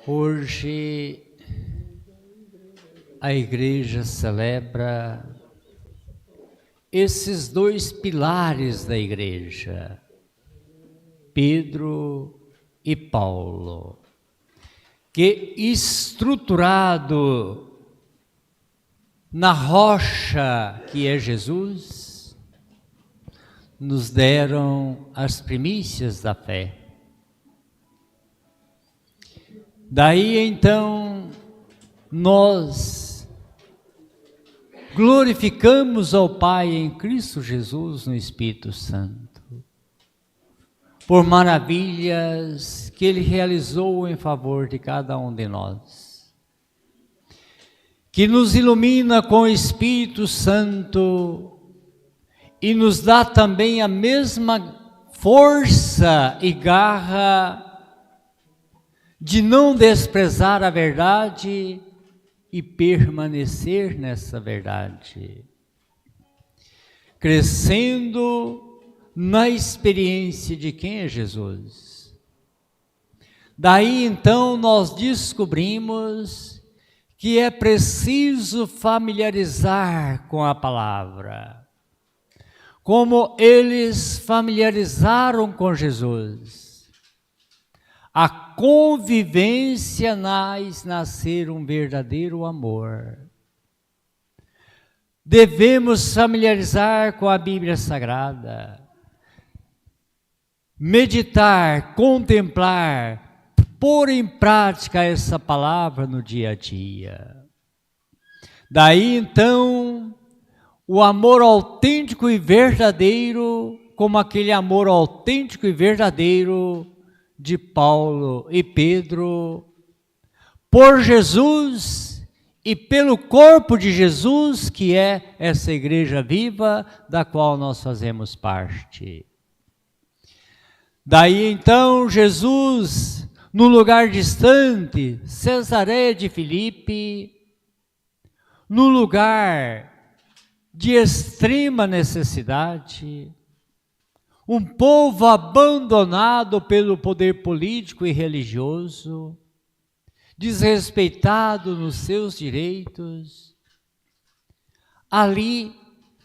Hoje a igreja celebra esses dois pilares da igreja, Pedro e Paulo, que estruturado na rocha que é Jesus, nos deram as primícias da fé. Daí então nós glorificamos ao Pai em Cristo Jesus no Espírito Santo, por maravilhas que Ele realizou em favor de cada um de nós, que nos ilumina com o Espírito Santo e nos dá também a mesma força e garra de não desprezar a verdade e permanecer nessa verdade, crescendo na experiência de quem é Jesus. Daí então nós descobrimos que é preciso familiarizar com a palavra, como eles familiarizaram com Jesus. A convivência faz nascer um verdadeiro amor. Devemos familiarizar com a Bíblia Sagrada, meditar, contemplar, pôr em prática essa palavra no dia a dia. Daí então, o amor autêntico e verdadeiro, como aquele amor autêntico e verdadeiro de Paulo e Pedro, por Jesus e pelo corpo de Jesus, que é essa igreja viva da qual nós fazemos parte. Daí então Jesus, num lugar distante, Cesareia de Filipe, num lugar de extrema necessidade, um povo abandonado pelo poder político e religioso, desrespeitado nos seus direitos. Ali,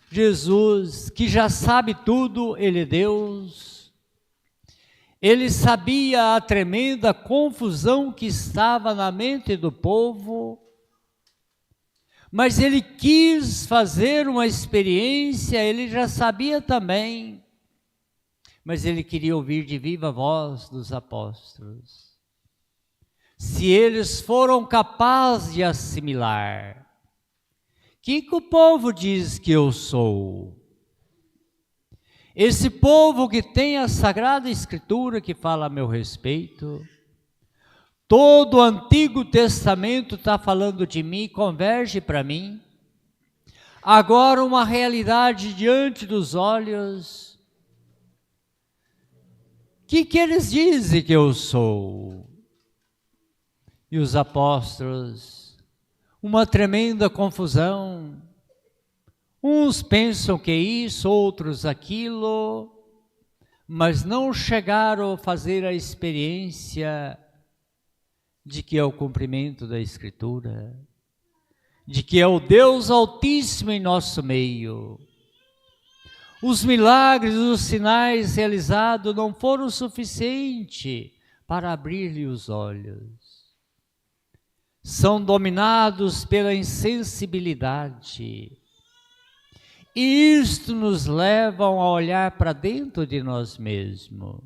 Jesus, que já sabe tudo, Ele é Deus, Ele sabia a tremenda confusão que estava na mente do povo, mas Ele quis fazer uma experiência, Ele já sabia também, mas Ele queria ouvir de viva voz dos apóstolos. Se eles foram capazes de assimilar, que o povo diz que eu sou? Esse povo que tem a Sagrada Escritura que fala a meu respeito, todo o Antigo Testamento está falando de mim, converge para mim. Agora uma realidade diante dos olhos. Que eles dizem que eu sou? E os apóstolos, uma tremenda confusão. Uns pensam que é isso, outros aquilo, mas não chegaram a fazer a experiência de que é o cumprimento da Escritura, de que é o Deus Altíssimo em nosso meio. Os milagres, os sinais realizados não foram suficientes para abrir-lhe os olhos. São dominados pela insensibilidade. E isto nos leva a olhar para dentro de nós mesmos.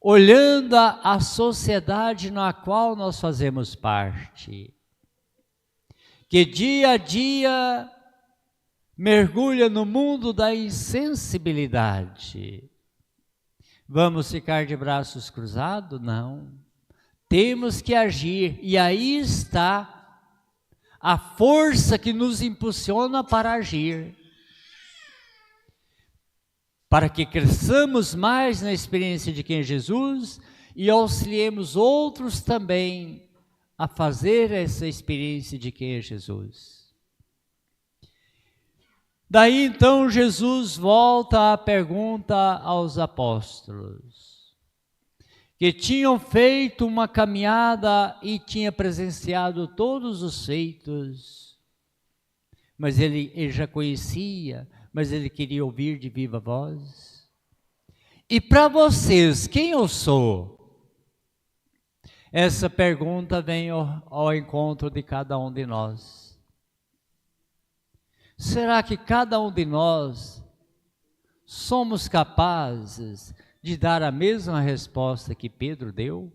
Olhando a sociedade na qual nós fazemos parte. Que dia a dia mergulha no mundo da insensibilidade. Vamos ficar de braços cruzados? Não. Temos que agir, e aí está a força que nos impulsiona para agir. Para que cresçamos mais na experiência de quem é Jesus e auxiliemos outros também a fazer essa experiência de quem é Jesus. Daí então Jesus volta a pergunta aos apóstolos: que tinham feito uma caminhada e tinha presenciado todos os feitos, mas ele já conhecia, mas ele queria ouvir de viva voz. E para vocês, quem eu sou? Essa pergunta vem ao encontro de cada um de nós. Será que cada um de nós somos capazes de dar a mesma resposta que Pedro deu?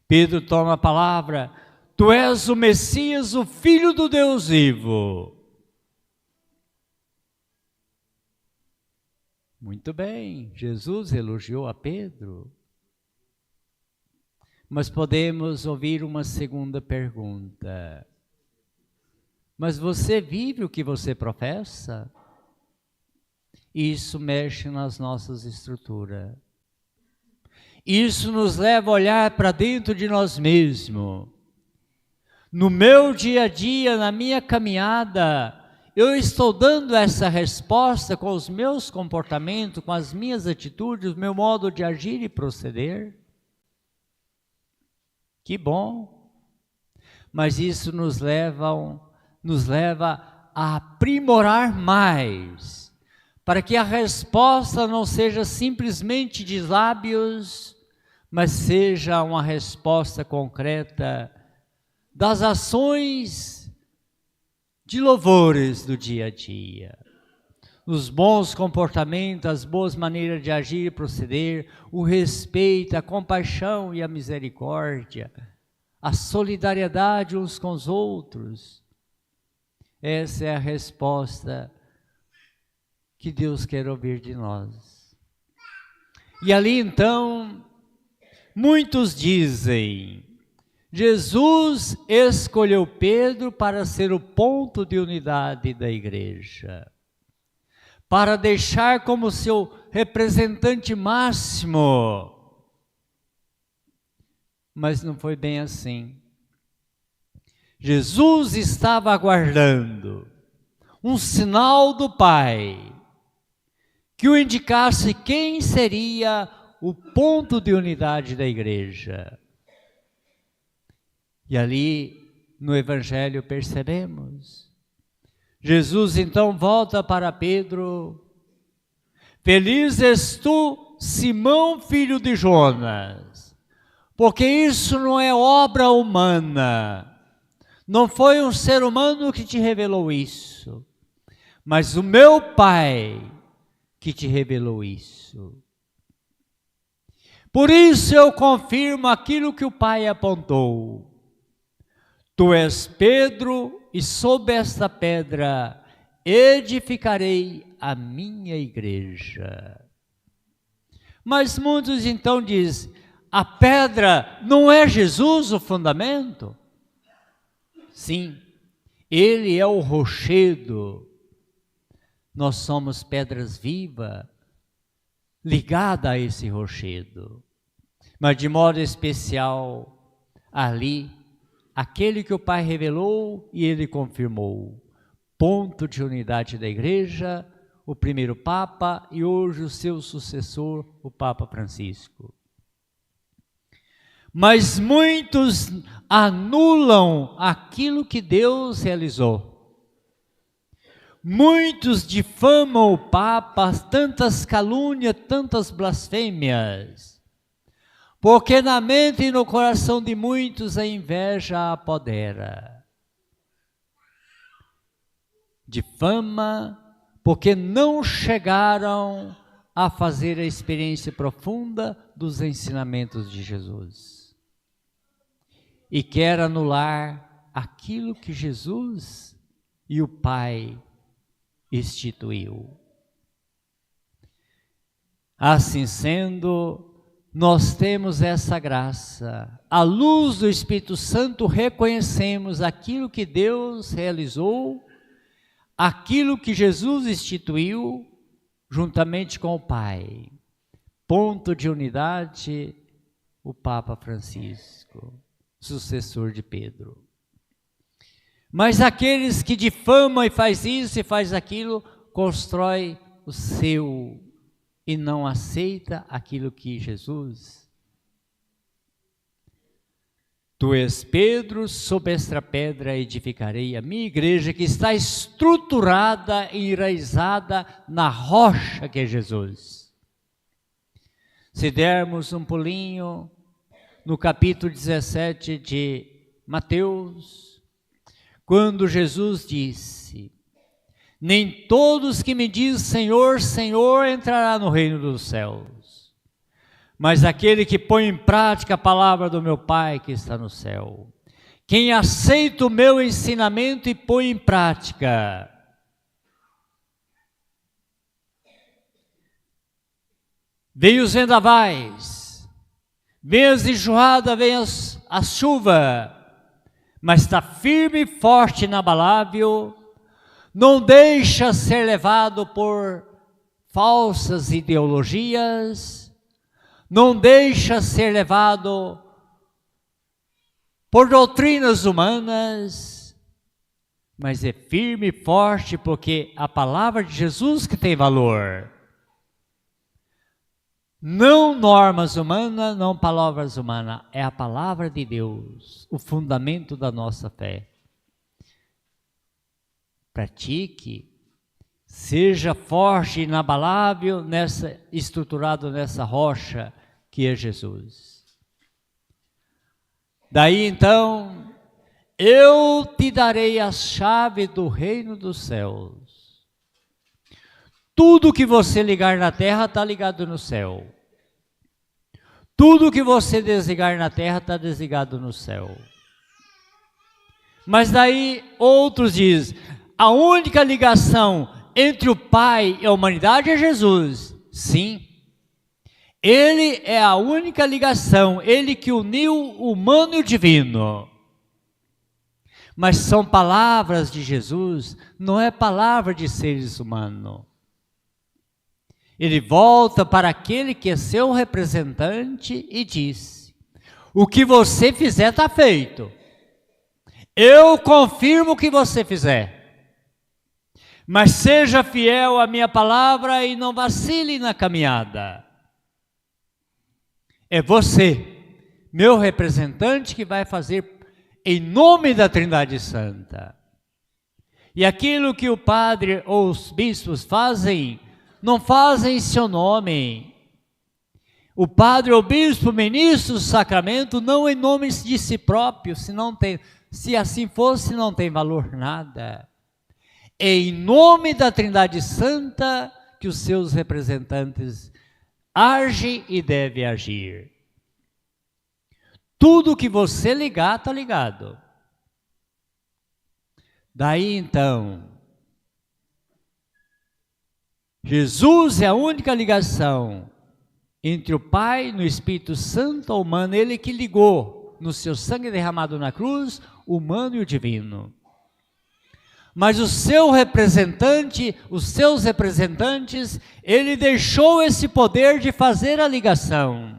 Pedro toma a palavra: Tu és o Messias, o Filho do Deus vivo. Muito bem, Jesus elogiou a Pedro. Mas podemos ouvir uma segunda pergunta. Mas você vive o que você professa? Isso mexe nas nossas estruturas. Isso nos leva a olhar para dentro de nós mesmos. No meu dia a dia, na minha caminhada, eu estou dando essa resposta com os meus comportamentos, com as minhas atitudes, o meu modo de agir e proceder? Que bom! Mas isso nos leva a aprimorar mais, para que a resposta não seja simplesmente de lábios, mas seja uma resposta concreta das ações de louvores do dia a dia. Os bons comportamentos, as boas maneiras de agir e proceder, o respeito, a compaixão e a misericórdia, a solidariedade uns com os outros. Essa é a resposta que Deus quer ouvir de nós. E ali então, muitos dizem, Jesus escolheu Pedro para ser o ponto de unidade da igreja, para deixar como seu representante máximo. Mas não foi bem assim. Jesus estava aguardando um sinal do Pai que o indicasse quem seria o ponto de unidade da igreja. E ali no Evangelho percebemos. Jesus então volta para Pedro: Feliz és tu, Simão, filho de Jonas, porque isso não é obra humana. Não foi um ser humano que te revelou isso, mas o meu Pai que te revelou isso. Por isso eu confirmo aquilo que o Pai apontou. Tu és Pedro, e sob esta pedra edificarei a minha igreja. Mas muitos então dizem, a pedra não é Jesus o fundamento? Sim, ele é o rochedo. Nós somos pedras vivas, ligadas a esse rochedo. Mas de modo especial, ali, aquele que o Pai revelou e ele confirmou. Ponto de unidade da igreja, o primeiro Papa e hoje o seu sucessor, o Papa Francisco. Mas muitos anulam aquilo que Deus realizou. Muitos difamam o Papa, tantas calúnias, tantas blasfêmias, porque na mente e no coração de muitos a inveja apodera. Difama porque não chegaram a fazer a experiência profunda dos ensinamentos de Jesus. E quer anular aquilo que Jesus e o Pai instituiu. Assim sendo, nós temos essa graça. À luz do Espírito Santo, reconhecemos aquilo que Deus realizou, aquilo que Jesus instituiu, juntamente com o Pai. Ponto de unidade, o Papa Francisco, sucessor de Pedro. Mas aqueles que difamam e faz isso e faz aquilo, constrói o seu e não aceita aquilo que Jesus. Tu és Pedro, sobre esta pedra edificarei a minha igreja, que está estruturada e enraizada na rocha que é Jesus. Se dermos um pulinho no capítulo 17 de Mateus, quando Jesus disse: nem todos que me dizem Senhor, Senhor entrará no reino dos céus, mas aquele que põe em prática a palavra do meu Pai que está no céu. Quem aceita o meu ensinamento e põe em prática. Veio os vendavais, veio as enxurradas, veio a chuva, mas está firme e forte, inabalável, não deixa ser levado por falsas ideologias, não deixa ser levado por doutrinas humanas, mas é firme e forte porque a palavra de Jesus que tem valor. Não normas humanas, não palavras humanas, é a palavra de Deus, o fundamento da nossa fé. Pratique, seja forte e inabalável, estruturado nessa rocha que é Jesus. Daí então, eu te darei a chave do reino dos céus. Tudo que você ligar na terra está ligado no céu. Tudo que você desligar na terra está desligado no céu. Mas daí outros dizem, a única ligação entre o Pai e a humanidade é Jesus. Sim, Ele é a única ligação, Ele que uniu o humano e o divino. Mas são palavras de Jesus, não é palavra de seres humanos. Ele volta para aquele que é seu representante e diz: o que você fizer está feito. Eu confirmo o que você fizer. Mas seja fiel à minha palavra e não vacile na caminhada. É você, meu representante, que vai fazer em nome da Trindade Santa. E aquilo que o padre ou os bispos fazem, não fazem em seu nome. O padre ou bispo ministra o sacramento não em nome de si próprio, se assim fosse, não tem valor nada. É em nome da Trindade Santa que os seus representantes agem e devem agir. Tudo que você ligar, está ligado. Daí então, Jesus é a única ligação entre o Pai no Espírito Santo ao humano, Ele que ligou no seu sangue derramado na cruz, o humano e o divino. Mas o seu representante, os seus representantes, Ele deixou esse poder de fazer a ligação.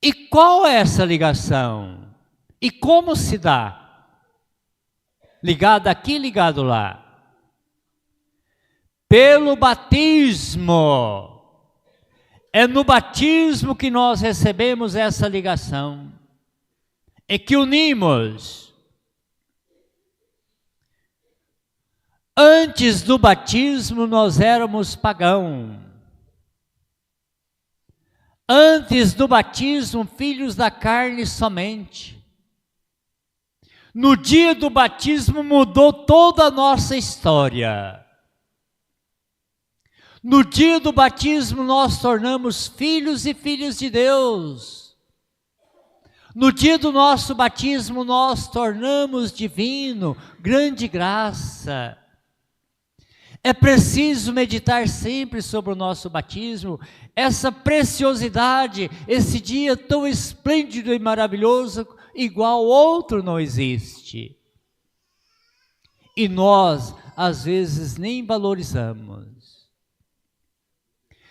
E qual é essa ligação? E como se dá? Ligado aqui, ligado lá. Pelo batismo. É no batismo que nós recebemos essa ligação. É que unimos. Antes do batismo nós éramos pagãos. Antes do batismo, filhos da carne somente. No dia do batismo mudou toda a nossa história. No dia do batismo nós tornamos filhos e filhas de Deus. No dia do nosso batismo nós tornamos divino, grande graça. É preciso meditar sempre sobre o nosso batismo, essa preciosidade, esse dia tão esplêndido e maravilhoso, igual outro não existe. E nós, às vezes, nem valorizamos.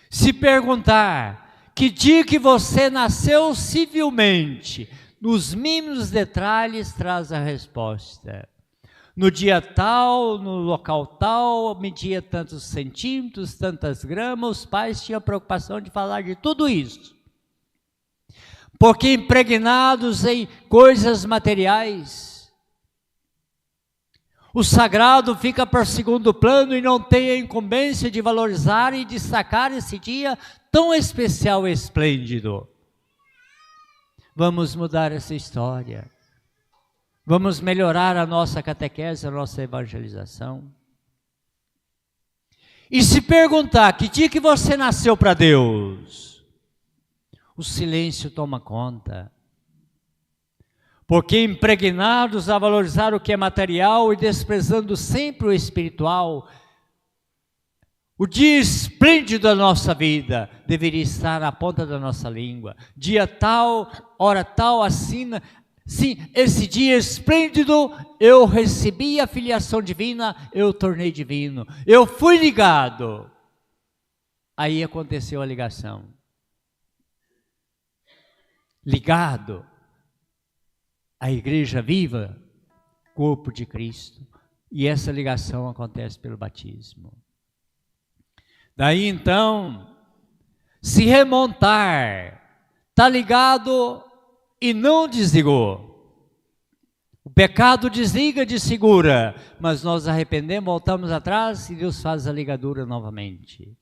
Se perguntar que dia que você nasceu civilmente, nos mínimos detalhes traz a resposta. no dia tal, no local tal, media tantos centímetros, tantas gramas. Os pais tinham a preocupação de falar de tudo isso. Porque impregnados em coisas materiais, o sagrado fica para segundo plano e não tem a incumbência de valorizar e destacar esse dia tão especial e esplêndido. Vamos mudar essa história. Vamos melhorar a nossa catequese, a nossa evangelização. E se perguntar que dia que você nasceu para Deus, o silêncio toma conta. Porque impregnados a valorizar o que é material e desprezando sempre o espiritual, o dia esplêndido da nossa vida deveria estar na ponta da nossa língua. Dia tal, hora tal, assina. Sim, esse dia esplêndido, eu recebi a filiação divina, eu tornei divino. Eu fui ligado. Aí aconteceu a ligação. Ligado. A igreja viva, corpo de Cristo. E essa ligação acontece pelo batismo. Daí então, se remontar, está ligado e não desligou. O pecado desliga, desfigura, mas nós arrependemos, voltamos atrás e Deus faz a ligadura novamente.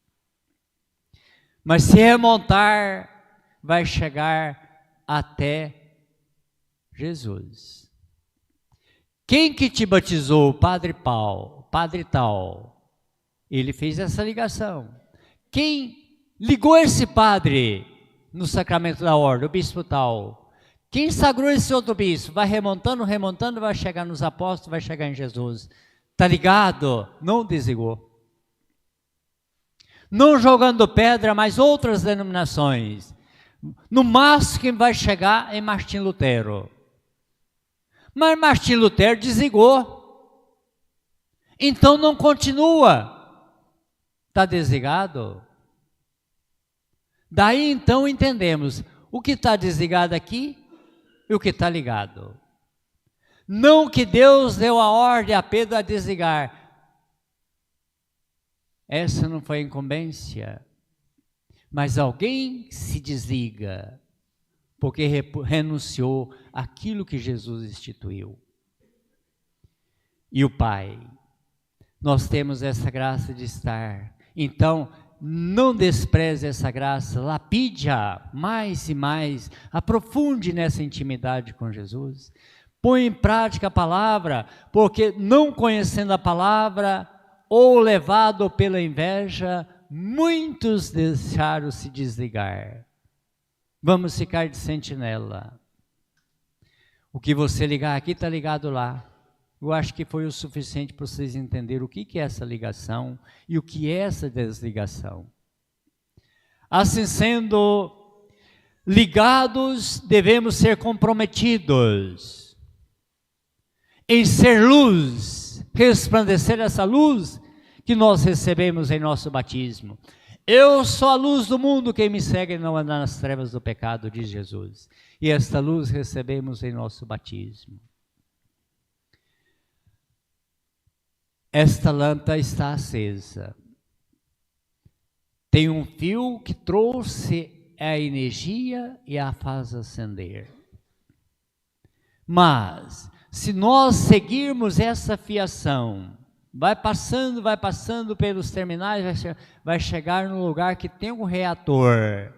Mas se remontar, vai chegar até Jesus. Quem que te batizou? Padre Paulo, Padre tal. Ele fez essa ligação. Quem ligou esse padre no sacramento da ordem? O bispo tal. Quem sagrou esse outro bispo? Vai remontando, remontando, vai chegar nos apóstolos, vai chegar em Jesus. Está ligado? Não desligou. Não jogando pedra, mas outras denominações. No máximo quem vai chegar é Martim Lutero. Mas Martim Lutero desligou. Então não continua. Está desligado? Daí então entendemos o que está desligado aqui e o que está ligado. Não que Deus deu a ordem a Pedro a desligar. Essa não foi a incumbência. Mas alguém se desliga porque renunciou àquilo que Jesus instituiu. E o Pai, nós temos essa graça de estar. Então, não despreze essa graça, lapide-a mais e mais, aprofunde nessa intimidade com Jesus. Põe em prática a palavra, porque não conhecendo a palavra, ou levado pela inveja, muitos deixaram se desligar. Vamos ficar de sentinela. O que você ligar aqui está ligado lá. Eu acho que foi o suficiente para vocês entenderem o que é essa ligação e o que é essa desligação. Assim sendo, ligados, devemos ser comprometidos em ser luz, resplandecer essa luz que nós recebemos em nosso batismo. Eu sou a luz do mundo, quem me segue não anda nas trevas do pecado, diz Jesus. E esta luz recebemos em nosso batismo. Esta lâmpada está acesa. Tem um fio que trouxe a energia e a faz acender. Mas, se nós seguirmos essa fiação, vai passando pelos terminais, vai chegar num lugar que tem um reator.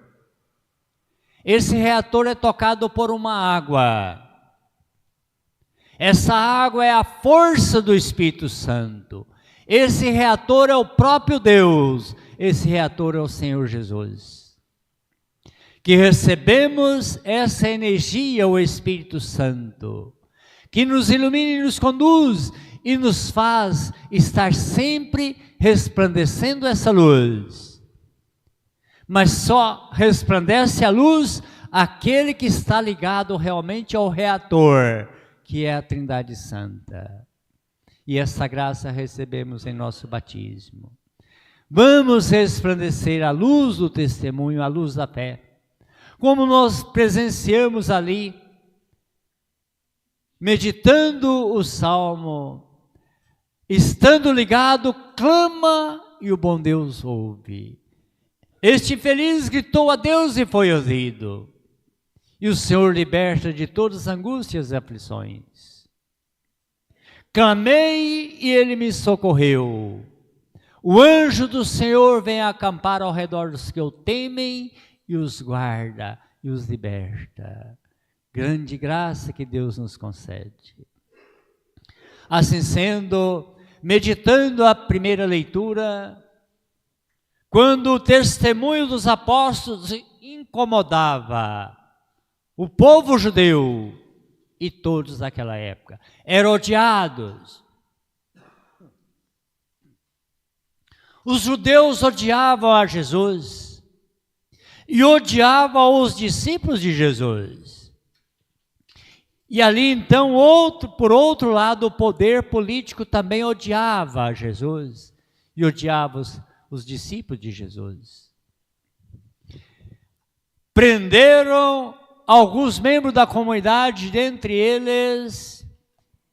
Esse reator é tocado por uma água. Essa água é a força do Espírito Santo. Esse reator é o próprio Deus. Esse reator é o Senhor Jesus. Que recebemos essa energia, o Espírito Santo, que nos ilumina e nos conduz e nos faz estar sempre resplandecendo essa luz. Mas só resplandece a luz aquele que está ligado realmente ao reator, que é a Trindade Santa. E essa graça recebemos em nosso batismo. Vamos resplandecer a luz do testemunho, a luz da fé. Como nós presenciamos ali, meditando o Salmo, estando ligado, clama e o bom Deus ouve. Este infeliz gritou a Deus e foi ouvido. E o Senhor liberta de todas as angústias e aflições. Clamei e ele me socorreu. O anjo do Senhor vem acampar ao redor dos que o temem e os guarda e os liberta. Grande graça que Deus nos concede. Assim sendo, meditando a primeira leitura, quando o testemunho dos apóstolos incomodava o povo judeu e todos daquela época, eram odiados. Os judeus odiavam a Jesus e odiavam os discípulos de Jesus. E ali então, por outro lado, o poder político também odiava a Jesus e odiava os discípulos de Jesus. Prenderam alguns membros da comunidade, dentre eles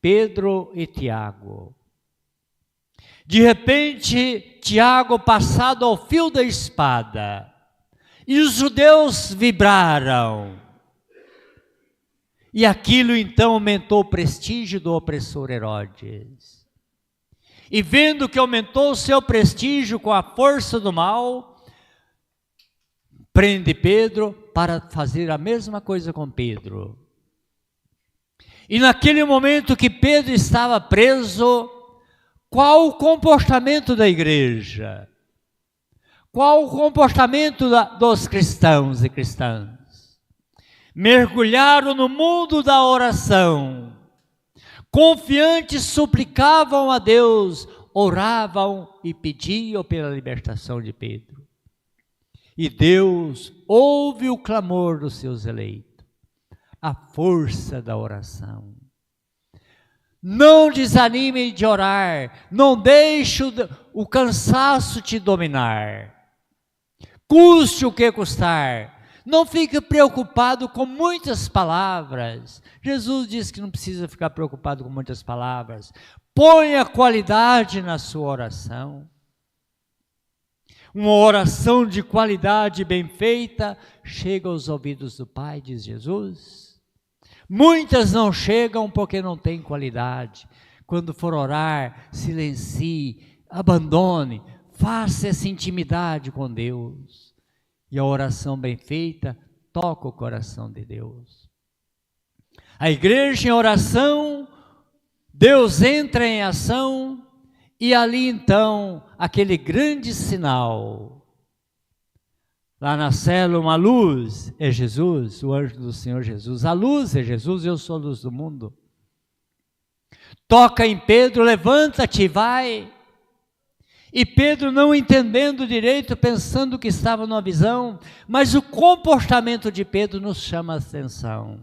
Pedro e Tiago. De repente, Tiago passado ao fio da espada, e os judeus vibraram. E aquilo então aumentou o prestígio do opressor Herodes. E vendo que aumentou o seu prestígio com a força do mal, prende Pedro para fazer a mesma coisa com Pedro. E naquele momento que Pedro estava preso, qual o comportamento da igreja? Qual o comportamento dos cristãos e cristãs? Mergulharam no mundo da oração, confiantes suplicavam a Deus, oravam e pediam pela libertação de Pedro. E Deus ouve o clamor dos seus eleitos, a força da oração. Não desanime de orar, não deixe o cansaço te dominar, custe o que custar. Não fique preocupado com muitas palavras. Jesus disse que não precisa ficar preocupado com muitas palavras. Ponha qualidade na sua oração. Uma oração de qualidade bem feita chega aos ouvidos do Pai, diz Jesus. Muitas não chegam porque não têm qualidade. Quando for orar, silencie, abandone, faça essa intimidade com Deus. E a oração bem feita toca o coração de Deus. A igreja em oração, Deus entra em ação, e ali então, aquele grande sinal. Lá na célula, uma luz é Jesus, o anjo do Senhor Jesus. A luz é Jesus, eu sou a luz do mundo. Toca em Pedro, levanta-te e vai. E Pedro, não entendendo direito, pensando que estava numa visão, mas o comportamento de Pedro nos chama a atenção.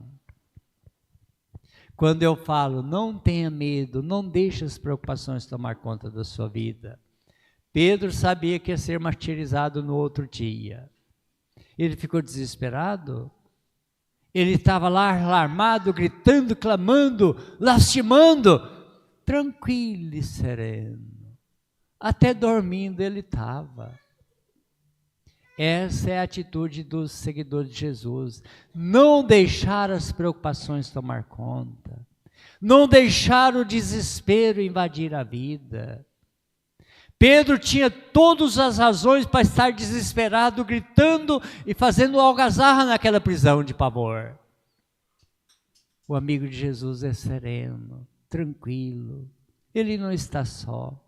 Quando eu falo, não tenha medo, não deixe as preocupações tomar conta da sua vida. Pedro sabia que ia ser martirizado no outro dia. Ele ficou desesperado. Ele estava lá alarmado, gritando, clamando, lastimando. Tranquilo e sereno. Até dormindo ele estava. Essa é a atitude dos seguidores de Jesus. Não deixar as preocupações tomar conta. Não deixar o desespero invadir a vida. Pedro tinha todas as razões para estar desesperado, gritando e fazendo algazarra naquela prisão de pavor. O amigo de Jesus é sereno, tranquilo. Ele não está só.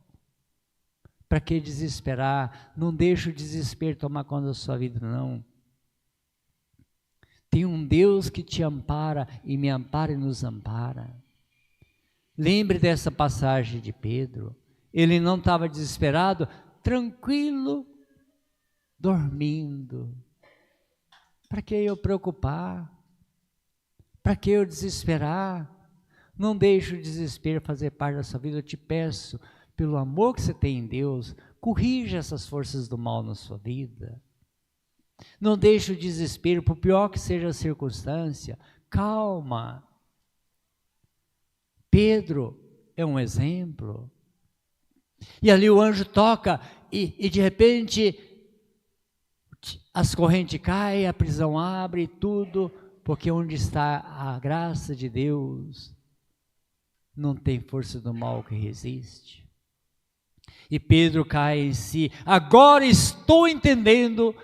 Para que desesperar? Não deixe o desespero tomar conta da sua vida, não. Tem um Deus que te ampara e me ampara e nos ampara. Lembre dessa passagem de Pedro. Ele não estava desesperado, tranquilo, dormindo. Para que eu preocupar? Para que eu desesperar? Não deixe o desespero fazer parte da sua vida. Eu te peço, pelo amor que você tem em Deus, corrija essas forças do mal na sua vida. Não deixe o desespero, por pior que seja a circunstância, calma. Pedro é um exemplo. E ali o anjo toca e de repente as correntes caem, a prisão abre, tudo, porque onde está a graça de Deus, não tem força do mal que resiste. E Pedro cai em si, agora estou entendendo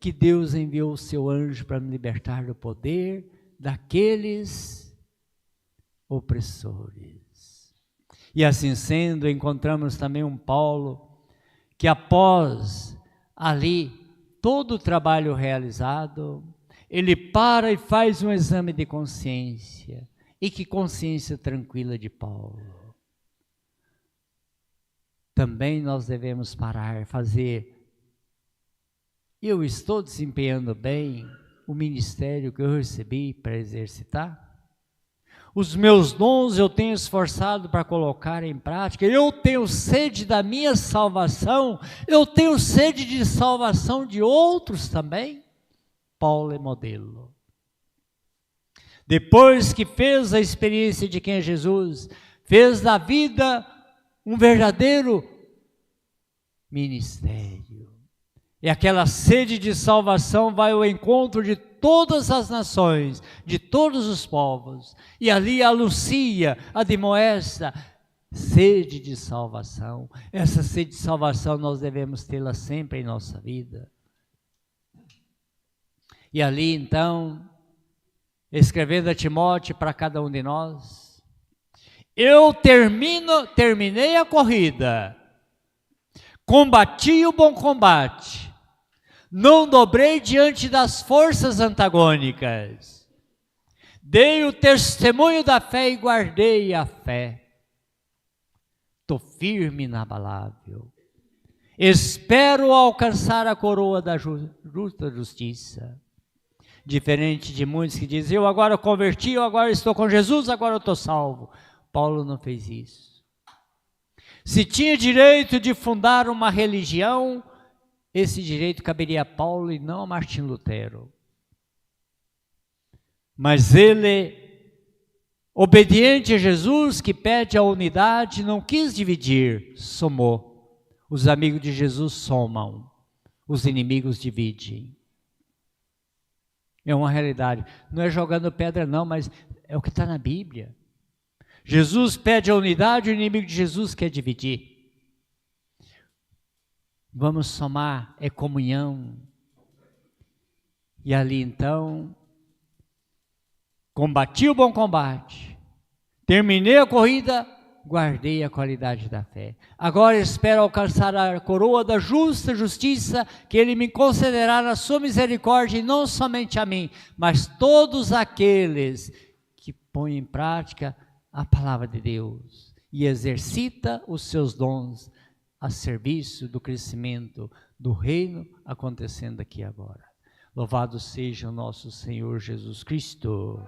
que Deus enviou o seu anjo para me libertar do poder daqueles opressores. E assim sendo, encontramos também um Paulo, que após ali todo o trabalho realizado, ele para e faz um exame de consciência. E que consciência tranquila de Paulo. Também nós devemos parar, fazer. Eu estou desempenhando bem o ministério que eu recebi para exercitar? Os meus dons eu tenho esforçado para colocar em prática? Eu tenho sede da minha salvação? Eu tenho sede de salvação de outros também? Paulo é modelo. Depois que fez a experiência de quem é Jesus, fez da vida um verdadeiro ministério. E aquela sede de salvação vai ao encontro de todas as nações, de todos os povos. E ali anuncia, admoesta, sede de salvação. Essa sede de salvação nós devemos tê-la sempre em nossa vida. E ali então, escrevendo a Timóteo para cada um de nós, eu terminei a corrida, combati o bom combate, não dobrei diante das forças antagônicas, dei o testemunho da fé e guardei a fé. Estou firme e inabalável. Espero alcançar a coroa da justa justiça. Diferente de muitos que dizem, eu agora converti, eu agora estou com Jesus, agora eu estou salvo. Paulo não fez isso. Se tinha direito de fundar uma religião, esse direito caberia a Paulo e não a Martim Lutero. Mas ele, obediente a Jesus, que pede a unidade, não quis dividir, somou. Os amigos de Jesus somam, os inimigos dividem. É uma realidade. Não é jogando pedra não, mas é o que está na Bíblia. Jesus pede a unidade, o inimigo de Jesus quer dividir. Vamos somar, é comunhão. E ali então, combati o bom combate, terminei a corrida, guardei a qualidade da fé. Agora espero alcançar a coroa da justa justiça, que Ele me concederá na sua misericórdia, e não somente a mim, mas todos aqueles que põem em prática a palavra de Deus e exercita os seus dons a serviço do crescimento do reino acontecendo aqui agora. Louvado seja o nosso Senhor Jesus Cristo.